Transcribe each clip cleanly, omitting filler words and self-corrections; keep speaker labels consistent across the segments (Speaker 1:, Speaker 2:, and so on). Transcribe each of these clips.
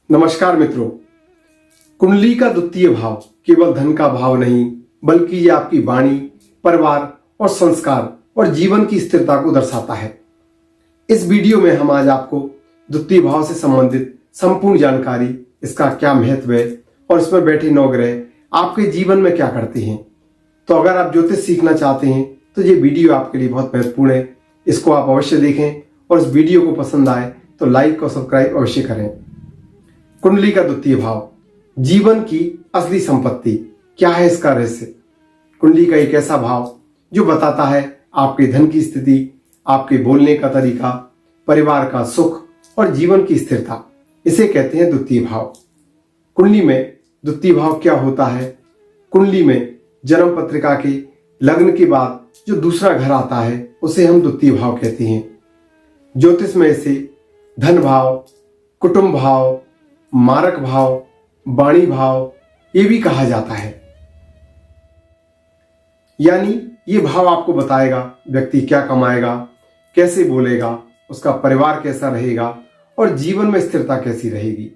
Speaker 1: नमस्कार मित्रों। कुंडली का द्वितीय भाव केवल धन का भाव नहीं, बल्कि ये आपकी वाणी, परिवार और संस्कार और जीवन की स्थिरता को दर्शाता है। इस वीडियो में हम आज आपको द्वितीय भाव से संबंधित संपूर्ण जानकारी, इसका क्या महत्व है और इसमें बैठे 9 ग्रह आपके जीवन में क्या करते हैं। तो अगर आप ज्योतिष सीखना चाहते हैं तो ये वीडियो आपके लिए बहुत महत्वपूर्ण है। इसको आप अवश्य देखें और इस वीडियो को पसंद आए तो लाइक और सब्सक्राइब अवश्य करें। कुंडली का द्वितीय भाव, जीवन की असली संपत्ति, क्या है इसका रहस्य। कुंडली का एक ऐसा भाव जो बताता है आपके धन की स्थिति, आपके बोलने का तरीका, परिवार का सुख और जीवन की स्थिरता। इसे कहते हैं द्वितीय भाव। कुंडली में द्वितीय भाव क्या होता है? कुंडली में जन्म पत्रिका के लग्न के बाद जो दूसरा घर आता है उसे हम द्वितीय भाव कहते हैं। ज्योतिष में इसे धन भाव, कुटुंब भाव, मारक भाव, वाणी भाव ये भी कहा जाता है। यानी ये भाव आपको बताएगा व्यक्ति क्या कमाएगा, कैसे बोलेगा, उसका परिवार कैसा रहेगा और जीवन में स्थिरता कैसी रहेगी।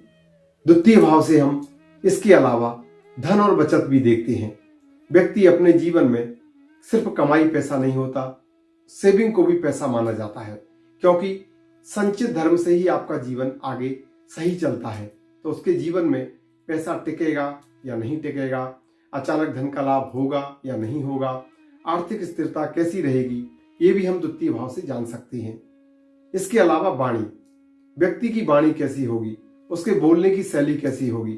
Speaker 1: द्वितीय भाव से हम इसके अलावा धन और बचत भी देखते हैं। व्यक्ति अपने जीवन में सिर्फ कमाई पैसा नहीं होता, सेविंग को भी पैसा माना जाता है, क्योंकि संचित धर्म से ही आपका जीवन आगे सही चलता है। तो उसके जीवन में पैसा टिकेगा या नहीं टिकेगा, अचानक धन का लाभ होगा या नहीं होगा, आर्थिक स्थिरता कैसी रहेगी, ये भी हम द्वितीय भाव से जान सकते हैं। इसके अलावा वाणी, व्यक्ति की वाणी कैसी होगी, उसके बोलने की शैली कैसी होगी,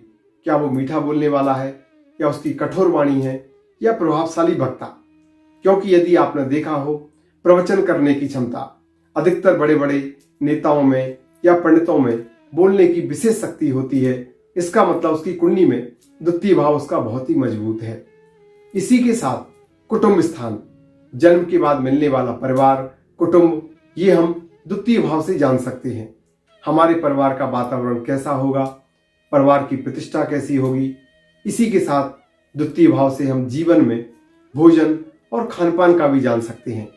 Speaker 1: क्या वो मीठा बोलने वाला है या उसकी कठोर वाणी है या प्रभावशाली वक्ता। क्योंकि यदि आपने देखा हो, प्रवचन करने की क्षमता अधिकतर बड़े बड़े नेताओं में या पंडितों में बोलने की विशेष शक्ति होती है। इसका मतलब उसकी कुंडली में द्वितीय भाव उसका बहुत ही मजबूत है। इसी के साथ कुटुंब स्थान, जन्म के बाद मिलने वाला परिवार, कुटुंब, ये हम द्वितीय भाव से जान सकते हैं। हमारे परिवार का वातावरण कैसा होगा, परिवार की प्रतिष्ठा कैसी होगी। इसी के साथ द्वितीय भाव से हम जीवन में भोजन और खानपान का भी जान सकते हैं।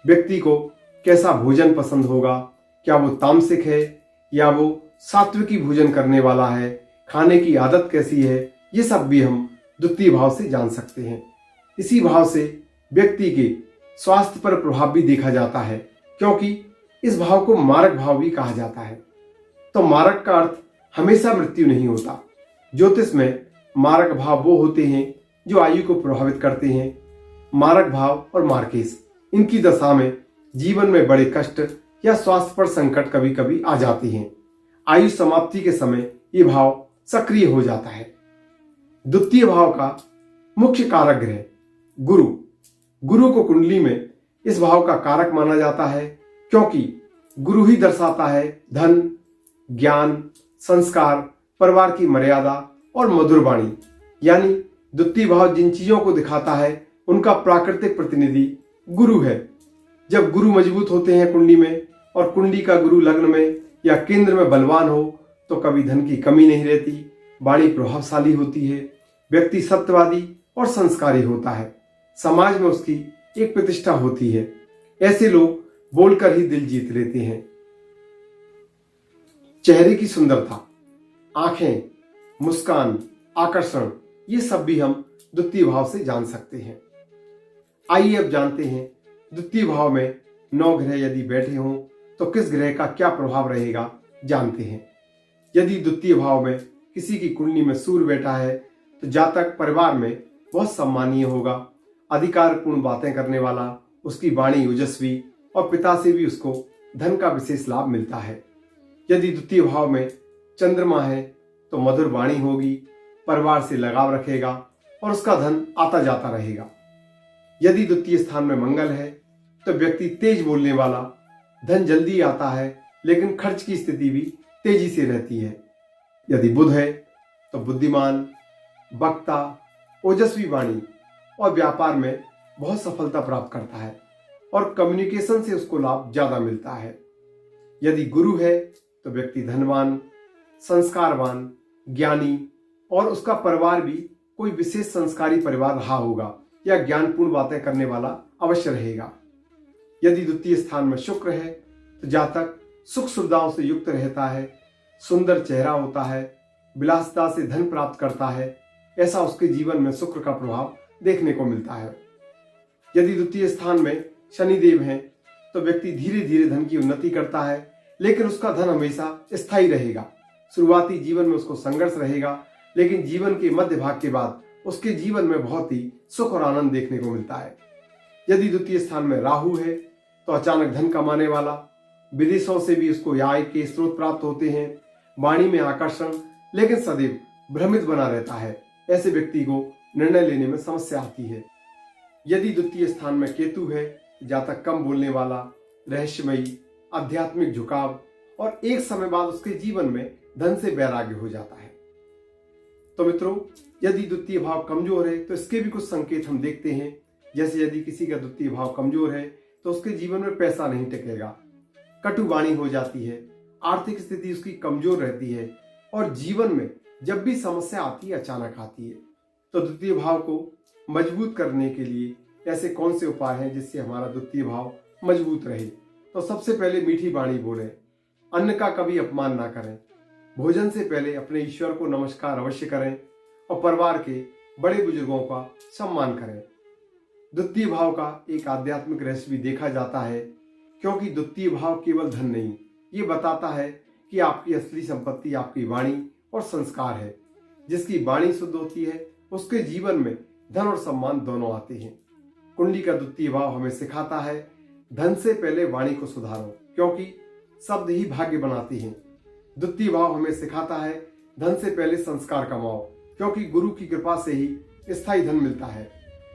Speaker 1: व्यक्ति को कैसा भोजन पसंद होगा, क्या वो तामसिक है या वो सात्विकी भोजन करने वाला है, खाने की आदत कैसी है, ये सब भी हम द्वितीय भाव से जान सकते हैं। इसी भाव से व्यक्ति के स्वास्थ्य पर प्रभाव भी देखा जाता है, क्योंकि इस भाव को मारक भाव भी कहा जाता है। तो मारक का अर्थ हमेशा मृत्यु नहीं होता। ज्योतिष में मारक भाव वो होते हैं जो आयु को प्रभावित करते हैं। मारक भाव और मार्केश, इनकी दशा में जीवन में बड़े कष्ट या स्वास्थ्य पर संकट कभी कभी आ जाती हैं। आयु समाप्ति के समय ये भाव सक्रिय हो जाता है। द्वितीय भाव का मुख्य कारक ग्रह गुरु, गुरु को कुंडली में इस भाव का कारक माना जाता है, क्योंकि गुरु ही दर्शाता है धन, ज्ञान, संस्कार, परिवार की मर्यादा और मधुर वाणी। यानी द्वितीय भाव जिन चीजों को दिखाता है उनका प्राकृतिक प्रतिनिधि गुरु है। जब गुरु मजबूत होते हैं कुंडली में और कुंडली का गुरु लग्न में या केंद्र में बलवान हो तो कभी धन की कमी नहीं रहती, वाणी प्रभावशाली होती है, व्यक्ति सत्यवादी और संस्कारी होता है, समाज में उसकी एक प्रतिष्ठा होती है। ऐसे लोग बोलकर ही दिल जीत लेते हैं। चेहरे की सुंदरता, आंखें, मुस्कान, आकर्षण, ये सब भी हम द्वितीय भाव से जान सकते हैं। आइए अब जानते हैं द्वितीय भाव में 9 ग्रह यदि बैठे हों तो किस ग्रह का क्या प्रभाव रहेगा, जानते हैं। यदि द्वितीय भाव में किसी की कुंडली में सूर्य बैठा है तो जातक परिवार में बहुत सम्मानीय होगा, अधिकारपूर्ण बातें करने वाला, उसकी वाणी ओजस्वी और पिता से भी उसको धन का विशेष लाभ मिलता है। यदि द्वितीय भाव में चंद्रमा है तो मधुर वाणी होगी, परिवार से लगाव रखेगा और उसका धन आता जाता रहेगा। यदि द्वितीय स्थान में मंगल है तो व्यक्ति तेज बोलने वाला, धन जल्दी आता है लेकिन खर्च की स्थिति भी तेजी से रहती है। यदि बुध है तो बुद्धिमान, वक्ता, ओजस्वी वाणी और व्यापार में बहुत सफलता प्राप्त करता है और कम्युनिकेशन से उसको लाभ ज्यादा मिलता है। यदि गुरु है तो व्यक्ति धनवान, संस्कारवान, ज्ञानी और उसका परिवार भी कोई विशेष संस्कारी परिवार रहा होगा या ज्ञानपूर्ण बातें करने वाला अवश्य रहेगा। यदि द्वितीय स्थान में शुक्र है तो जातक सुख सुविधाओं से युक्त रहता है, सुंदर चेहरा होता है, विलासिता से धन प्राप्त करता है, ऐसा उसके जीवन में शुक्र का प्रभाव देखने को मिलता है। यदि द्वितीय स्थान में शनिदेव हैं तो व्यक्ति धीरे धीरे धन की उन्नति करता है, लेकिन उसका धन हमेशा स्थायी रहेगा। शुरुआती जीवन में उसको संघर्ष रहेगा, लेकिन जीवन के मध्य भाग के बाद उसके जीवन में बहुत ही सुख और आनंद देखने को मिलता है। यदि द्वितीय स्थान में राहु है तो अचानक धन कमाने वाला, विदेशों से भी उसको आय के स्रोत प्राप्त होते हैं, वाणी में आकर्षण, लेकिन सदैव भ्रमित बना रहता है। ऐसे व्यक्ति को निर्णय लेने में समस्या आती है। यदि द्वितीय स्थान में केतु है, जातक कम बोलने वाला, रहस्यमयी, आध्यात्मिक झुकाव और एक समय बाद उसके जीवन में धन से वैराग्य हो जाता है। तो मित्रों, यदि द्वितीय भाव कमजोर है तो इसके भी कुछ संकेत हम देखते हैं। जैसे यदि किसी का द्वितीय भाव कमजोर है तो उसके जीवन में पैसा नहीं टिकेगा, कटु वाणी हो जाती है, आर्थिक स्थिति उसकी कमजोर रहती है और जीवन में जब भी समस्या आती है अचानक आती है। तो द्वितीय भाव को मजबूत करने के लिए ऐसे कौन से उपाय हैं जिससे हमारा द्वितीय भाव मजबूत रहे? तो सबसे पहले मीठी वाणी बोलें, अन्न का कभी अपमान ना करें, भोजन से पहले अपने ईश्वर को नमस्कार अवश्य करें और परिवार के बड़े बुजुर्गों का सम्मान करें। द्वितीय भाव का एक आध्यात्मिक रहस्य भी देखा जाता है, क्योंकि द्वितीय भाव केवल धन नहीं, ये बताता है कि आपकी असली संपत्ति आपकी वाणी और संस्कार है। जिसकी वाणी शुद्ध होती है उसके जीवन में धन और सम्मान दोनों आते हैं। कुंडली का द्वितीय भाव हमें सिखाता है, धन से पहले वाणी को सुधारो, क्योंकि शब्द ही भाग्य बनाते हैं। द्वितीय भाव हमें सिखाता है, धन से पहले संस्कार कमाओ, क्योंकि गुरु की कृपा से ही स्थायी धन मिलता है।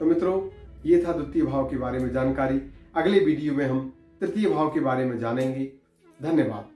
Speaker 1: तो मित्रों, ये था द्वितीय भाव के बारे में जानकारी। अगले वीडियो में हम तृतीय भाव के बारे में जानेंगे। धन्यवाद।